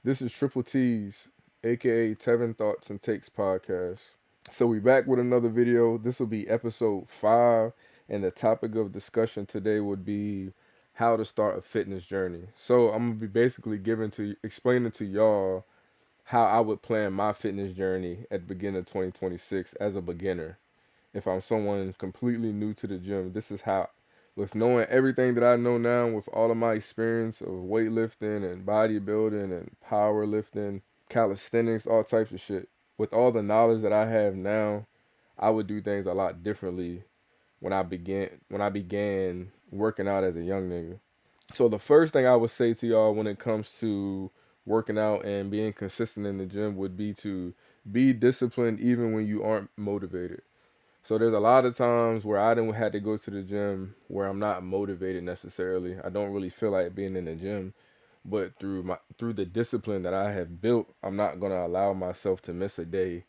This is Triple T's, aka Tevin Thoughts and Takes podcast. So we back with another video. This will be episode 5, and the topic of discussion today would be how to start a fitness journey. So I'm gonna be basically explaining to y'all how I would plan my fitness journey at the beginning of 2026 as a beginner. If I'm someone completely new to the gym, this is how, with knowing everything that I know now, with all of my experience of weightlifting and bodybuilding and powerlifting, calisthenics, all types of shit, with all the knowledge that I have now, I would do things a lot differently when I began working out as a young nigga. So the first thing I would say to y'all when it comes to working out and being consistent in the gym would be to be disciplined even when you aren't motivated. So there's a lot of times where I didn't had to go to the gym where I'm not motivated necessarily. I don't really feel like being in the gym, but through the discipline that I have built, I'm not gonna allow myself to miss a day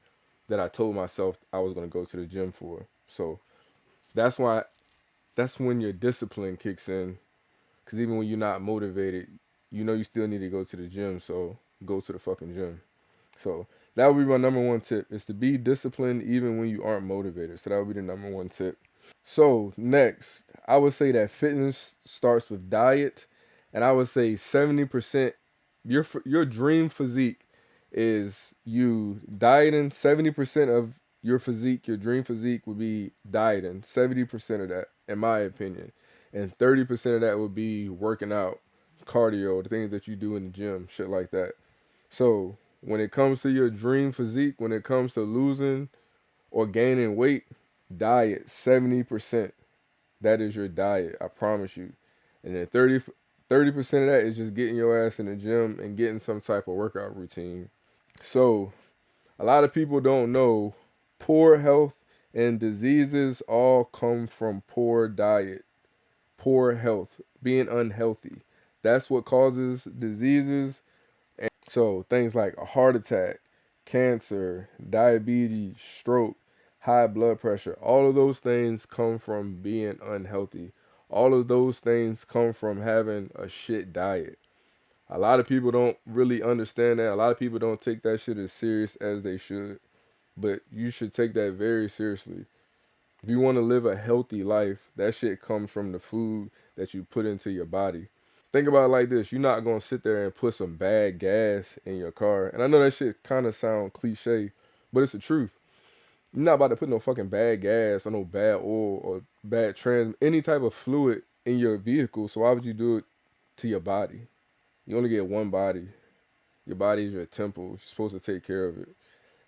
that I told myself I was gonna go to the gym for. So that's why that's when your discipline kicks in. Because even when you're not motivated, you know you still need to go to the gym. So go to the fucking gym. So that would be my number one tip is to be disciplined even when you aren't motivated. So that would be the number one tip. So next, I would say that fitness starts with diet, and I would say 70% your dream physique is you dieting. 70% of your physique, your dream physique, would be dieting. 70% of that, in my opinion, and 30% of that would be working out, cardio, the things that you do in the gym, shit like that. So when it comes to your dream physique, when it comes to losing or gaining weight, diet 70%. That is your diet, I promise you. And then 30% of that is just getting your ass in the gym and getting some type of workout routine. So a lot of people don't know poor health and diseases all come from poor diet, poor health, being unhealthy. That's what causes diseases. So things like a heart attack, cancer, diabetes, stroke, high blood pressure, all of those things come from being unhealthy. All of those things come from having a shit diet. A lot of people don't really understand that. A lot of people don't take that shit as serious as they should. But you should take that very seriously. If you want to live a healthy life, that shit comes from the food that you put into your body. Think about it like this: you're not gonna sit there and put some bad gas in your car. And I know that shit kind of sound cliche, but it's the truth. You're not about to put no fucking bad gas or no bad oil or bad any type of fluid in your vehicle. So why would you do it to your body? You only get one body. Your body is your temple. You're supposed to take care of it.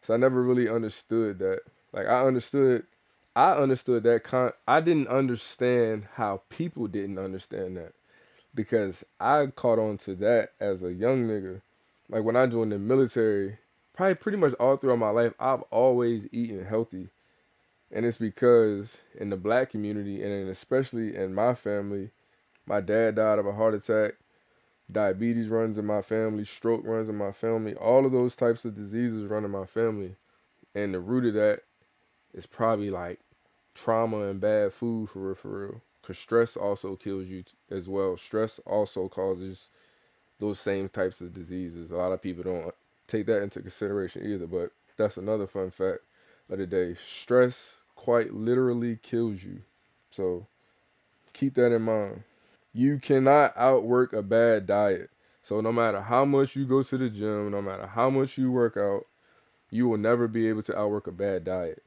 So I never really understood that. Like I understood that I didn't understand how people didn't understand that because I caught on to that as a young nigga. Like when I joined the military, probably pretty much all throughout my life, I've always eaten healthy. And it's because in the black community and especially in my family, my dad died of a heart attack, diabetes runs in my family, stroke runs in my family, all of those types of diseases run in my family. And the root of that is probably like trauma and bad food for real, for real. Because stress also kills you as well. Stress also causes those same types of diseases. A lot of people don't take that into consideration either, but that's another fun fact of the day. Stress quite literally kills you. So keep that in mind. You cannot outwork a bad diet. So no matter how much you go to the gym, no matter how much you work out, you will never be able to outwork a bad diet.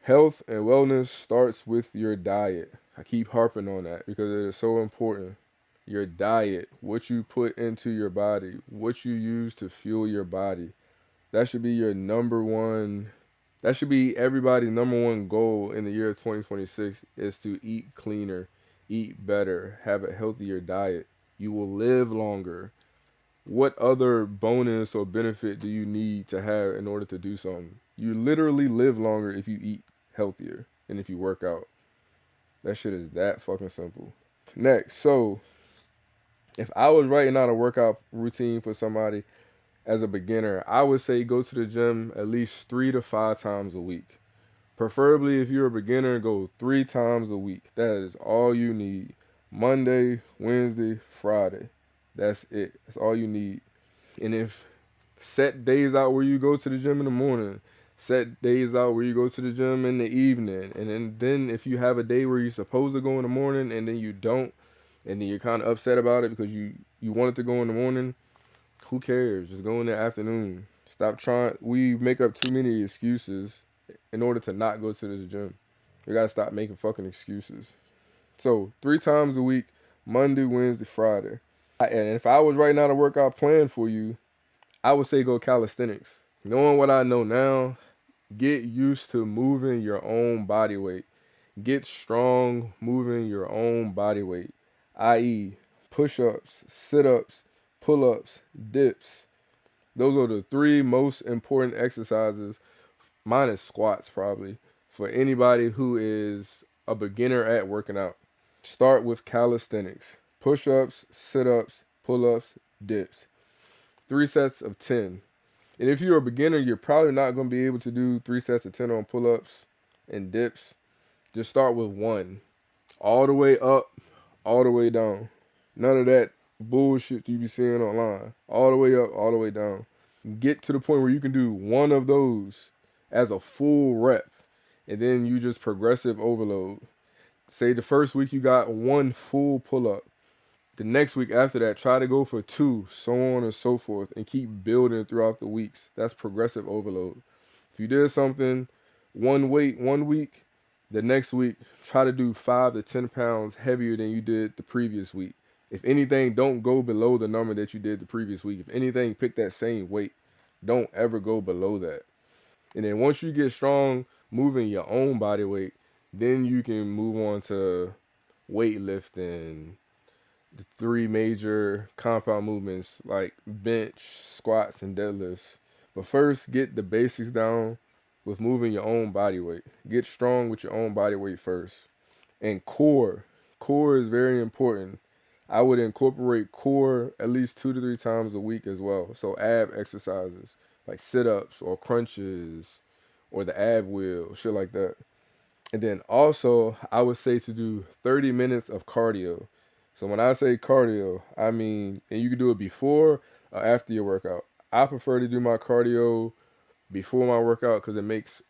Health and wellness starts with your diet. I keep harping on that because it is so important. Your diet, what you put into your body, what you use to fuel your body. That should be your number one. That should be everybody's number one goal in the year of 2026 is to eat cleaner, eat better, have a healthier diet. You will live longer. What other bonus or benefit do you need to have in order to do something? You literally live longer if you eat healthier and if you work out. That shit is that fucking simple. Next, so if I was writing out a workout routine for somebody as a beginner, I would say go to the gym at least 3 to 5 times a week. Preferably, if you're a beginner, go 3 times a week. That is all you need. Monday, Wednesday, Friday. That's it. That's all you need. And if Set days out where you go to the gym in the morning. Set days out where you go to the gym in the evening. And then if you have a day where you're supposed to go in the morning and then you don't, and then you're kind of upset about it because you wanted to go in the morning, who cares? Just go in the afternoon. Stop trying. We make up too many excuses in order to not go to this gym. We gotta stop making fucking excuses. So 3 times a week, Monday, Wednesday, Friday. And if I was writing out a workout plan for you, I would say go calisthenics. Knowing what I know now, get used to moving your own body weight. Get strong moving your own body weight, i.e., push ups, sit ups, pull ups, dips. Those are the 3 most important exercises, minus squats probably, for anybody who is a beginner at working out. Start with calisthenics, push ups, sit ups, pull ups, dips. 3 sets of 10. And if you're a beginner, you're probably not going to be able to do 3 sets of 10 on pull ups and dips. Just start with one. All the way up, all the way down. None of that bullshit you be seeing online. All the way up, all the way down. Get to the point where you can do one of those as a full rep. And then you just progressive overload. Say the first week you got one full pull up. The next week after that, try to go for 2, so on and so forth, and keep building throughout the weeks. That's progressive overload. If you did something, one weight 1 week, the next week, try to do 5 to 10 pounds heavier than you did the previous week. If anything, don't go below the number that you did the previous week. If anything, pick that same weight. Don't ever go below that. And then once you get strong moving your own body weight, then you can move on to weightlifting, the 3 major compound movements like bench, squats, and deadlifts. But first, get the basics down with moving your own body weight. Get strong with your own body weight first. And core. Core is very important. I would incorporate core at least 2 to 3 times a week as well. So ab exercises like sit-ups or crunches or the ab wheel, shit like that. And then also, I would say to do 30 minutes of cardio. So when I say cardio, I mean, and you can do it before or after your workout. I prefer to do my cardio before my workout because it makes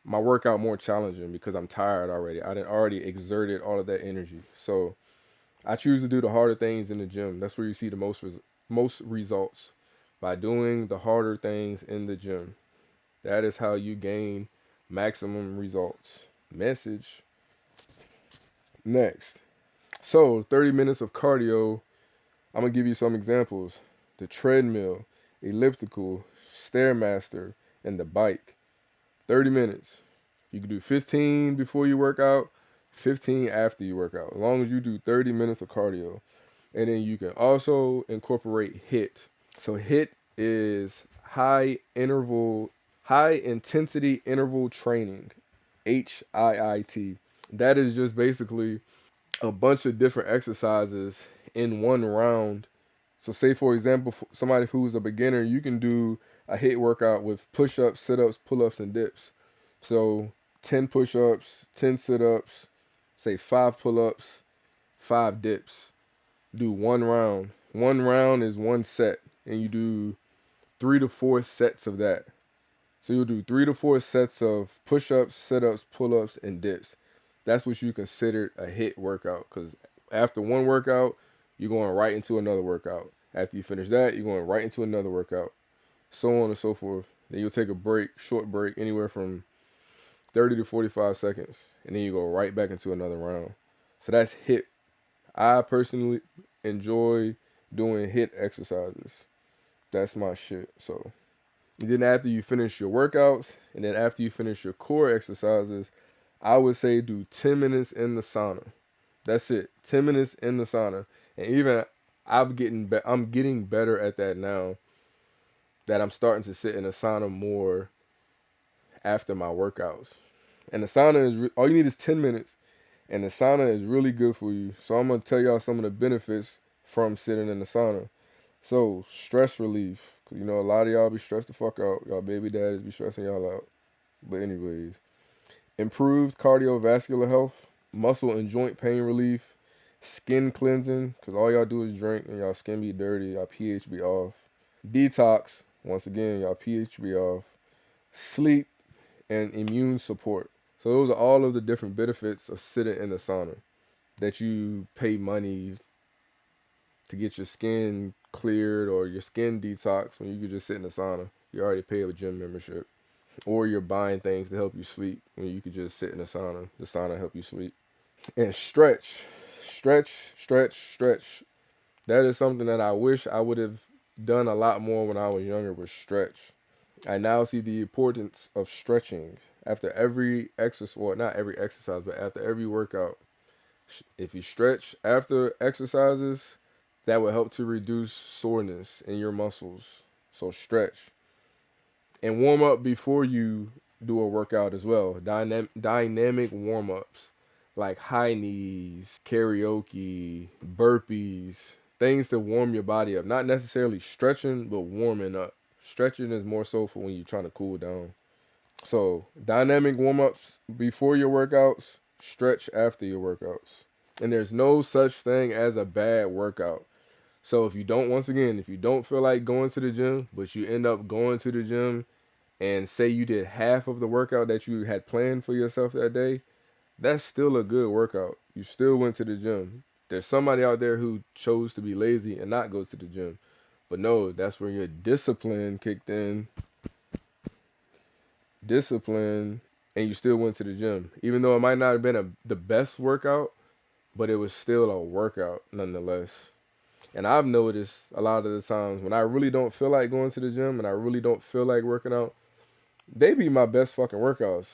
my workout more challenging because I'm tired already. I done already exerted all of that energy. So I choose to do the harder things in the gym. That's where you see the most results, by doing the harder things in the gym. That is how you gain maximum results. Message. Next. So 30 minutes of cardio. I'm going to give you some examples. The treadmill, elliptical, stairmaster, and the bike. 30 minutes. You can do 15 before you work out, 15 after you work out. As long as you do 30 minutes of cardio. And then you can also incorporate HIIT. So HIIT is high intensity interval training. HIIT. That is just basically a bunch of different exercises in one round. So say for example, somebody who's a beginner, you can do a HIIT workout with push-ups, sit-ups, pull-ups, and dips. So 10 push-ups, 10 sit-ups, say 5 pull-ups, 5 dips. Do one round. One round is 1 set, and you do 3 to 4 sets of that. So you'll do 3 to 4 sets of push-ups, sit-ups, pull-ups, and dips. That's what you consider a HIIT workout, because after one workout, you're going right into another workout. After you finish that, you're going right into another workout, so on and so forth. Then you'll take a break, short break, anywhere from 30 to 45 seconds, and then you go right back into another round. So that's HIIT. I personally enjoy doing HIIT exercises. That's my shit. So, and then after you finish your workouts, and then after you finish your core exercises, I would say do 10 minutes in the sauna. That's it. 10 minutes in the sauna. And even I'm getting better at that now, that I'm starting to sit in the sauna more after my workouts. And the sauna all you need is 10 minutes, and the sauna is really good for you. So I'm gonna tell y'all some of the benefits from sitting in the sauna. So stress relief, 'cause you know a lot of y'all be stressed the fuck out. Y'all baby daddies be stressing y'all out. But anyways, improved cardiovascular health, muscle and joint pain relief, skin cleansing, because all y'all do is drink and y'all skin be dirty, y'all pH be off. Detox, once again, y'all PHB off. Sleep and immune support. So those are all of the different benefits of sitting in the sauna that you pay money to get your skin cleared or your skin detox when you could just sit in the sauna. You already pay a gym membership. Or you're buying things to help you sleep when you could just sit in the sauna. The sauna help you sleep. And stretch. Stretch, stretch, stretch. That is something that I wish I would have done a lot more when I was younger was stretch. I now see the importance of stretching after every exercise, well, not every exercise, but after every workout. If you stretch after exercises, that will help to reduce soreness in your muscles. So stretch and warm up before you do a workout as well. Dynamic warm ups like high knees, karaoke, burpees, things to warm your body up. Not necessarily stretching, but warming up. Stretching is more so for when you're trying to cool down. So, dynamic warm ups before your workouts, stretch after your workouts. And there's no such thing as a bad workout. So, if you don't, once again, if you don't feel like going to the gym, but you end up going to the gym and say you did half of the workout that you had planned for yourself that day, that's still a good workout. You still went to the gym. There's somebody out there who chose to be lazy and not go to the gym. But no, that's where your discipline kicked in. Discipline, and you still went to the gym. Even though it might not have been the best workout, but it was still a workout nonetheless. And I've noticed a lot of the times when I really don't feel like going to the gym and I really don't feel like working out, they be my best fucking workouts.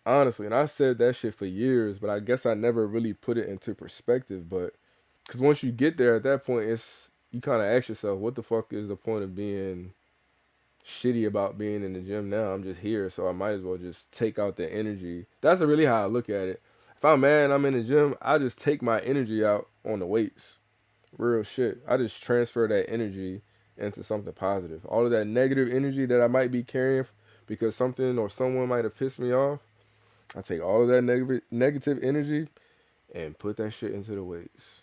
Honestly, and I've said that shit for years, but I guess I never really put it into perspective. But because once you get there at that point, it's you kind of ask yourself, what the fuck is the point of being shitty about being in the gym now? I'm just here, so I might as well just take out the energy. That's really how I look at it. If I'm mad and I'm in the gym, I just take my energy out on the weights. Real shit. I just transfer that energy into something positive. All of that negative energy that I might be carrying because something or someone might have pissed me off, I take all of that negative energy and put that shit into the weights.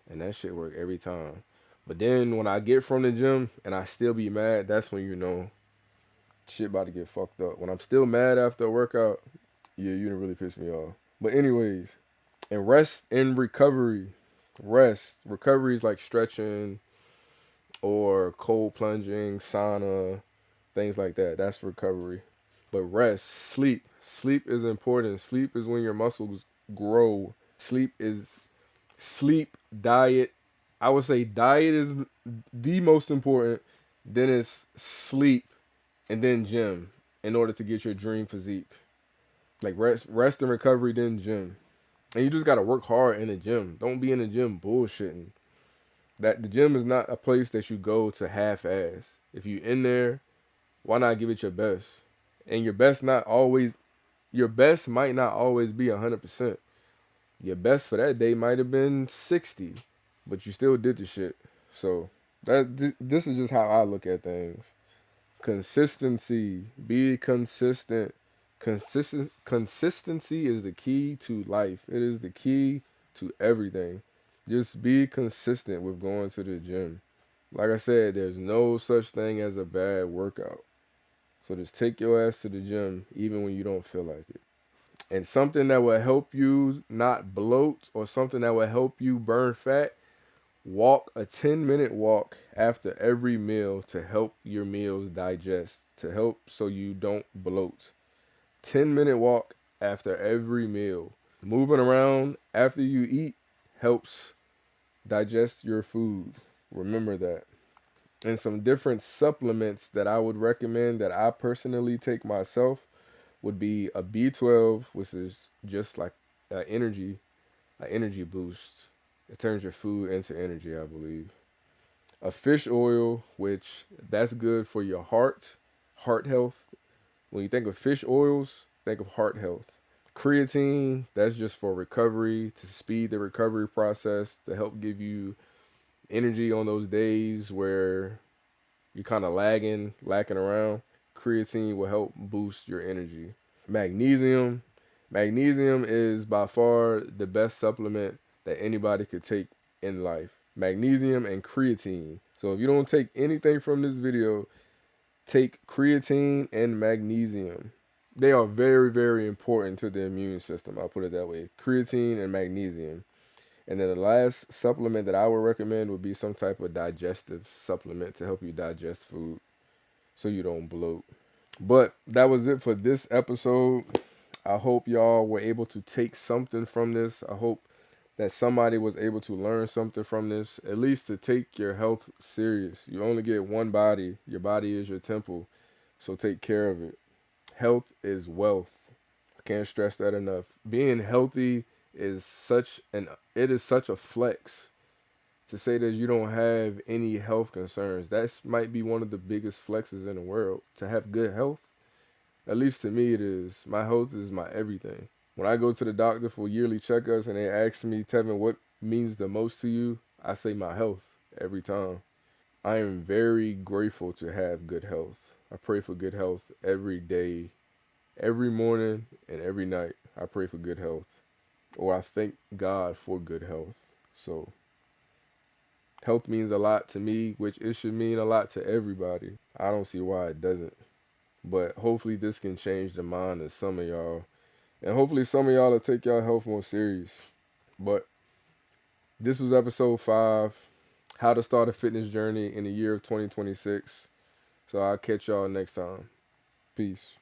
And that shit work every time. But then when I get from the gym and I still be mad, that's when you know shit about to get fucked up. When I'm still mad after a workout, yeah, you done really pissed me off. But anyways, and rest and recovery. Rest. Recovery is like stretching or cold plunging, sauna, things like that. That's recovery. But rest, sleep. Sleep is important. Sleep is when your muscles grow. Sleep, diet. I would say diet is the most important. Then it's sleep and then gym in order to get your dream physique. Like rest and recovery, then gym. And you just gotta work hard in the gym. Don't be in the gym bullshitting. That the gym is not a place that you go to half-ass. If you in there, why not give it your best? And your best might not always be 100%. Your best for that day might have been 60, but you still did the shit. So this is just how I look at things. Consistency. Be consistent. Consistency is the key to life. It is the key to everything. Just be consistent with going to the gym. Like I said, there's no such thing as a bad workout. So just take your ass to the gym even when you don't feel like it. And something that will help you not bloat or something that will help you burn fat, walk a 10-minute walk after every meal to help your meals digest, to help so you don't bloat. 10-minute walk after every meal. Moving around after you eat helps digest your food. Remember that. And some different supplements that I would recommend that I personally take myself would be a B12, which is just like an energy boost. It turns your food into energy, I believe. A fish oil, which that's good for your heart health. When you think of fish oils, think of heart health. Creatine, that's just for recovery, to speed the recovery process, to help give you energy on those days where you're kind of lacking around. Creatine will help boost your energy. Magnesium. Magnesium is by far the best supplement that anybody could take in life. Magnesium and creatine. So if you don't take anything from this video, take creatine and magnesium. They are very, very important to the immune system. I'll put it that way. Creatine and magnesium. And then the last supplement that I would recommend would be some type of digestive supplement to help you digest food so you don't bloat. But that was it for this episode. I hope y'all were able to take something from this. I hope that somebody was able to learn something from this, at least to take your health serious. You only get one body. Your body is your temple. So take care of it. Health is wealth. I can't stress that enough. Being healthy is such a flex to say that you don't have any health concerns. That might be one of the biggest flexes in the world. To have good health, at least to me it is. My health is my everything. When I go to the doctor for yearly checkups and they ask me, Tevin, what means the most to you? I say my health every time. I am very grateful to have good health. I pray for good health every day, every morning, and every night. I pray for good health. Or I thank God for good health. So, health means a lot to me, which it should mean a lot to everybody. I don't see why it doesn't. But hopefully, this can change the mind of some of y'all. And hopefully, some of y'all will take y'all health more serious. But this was episode 5, how to start a fitness journey in the year of 2026. So I'll catch y'all next time. Peace.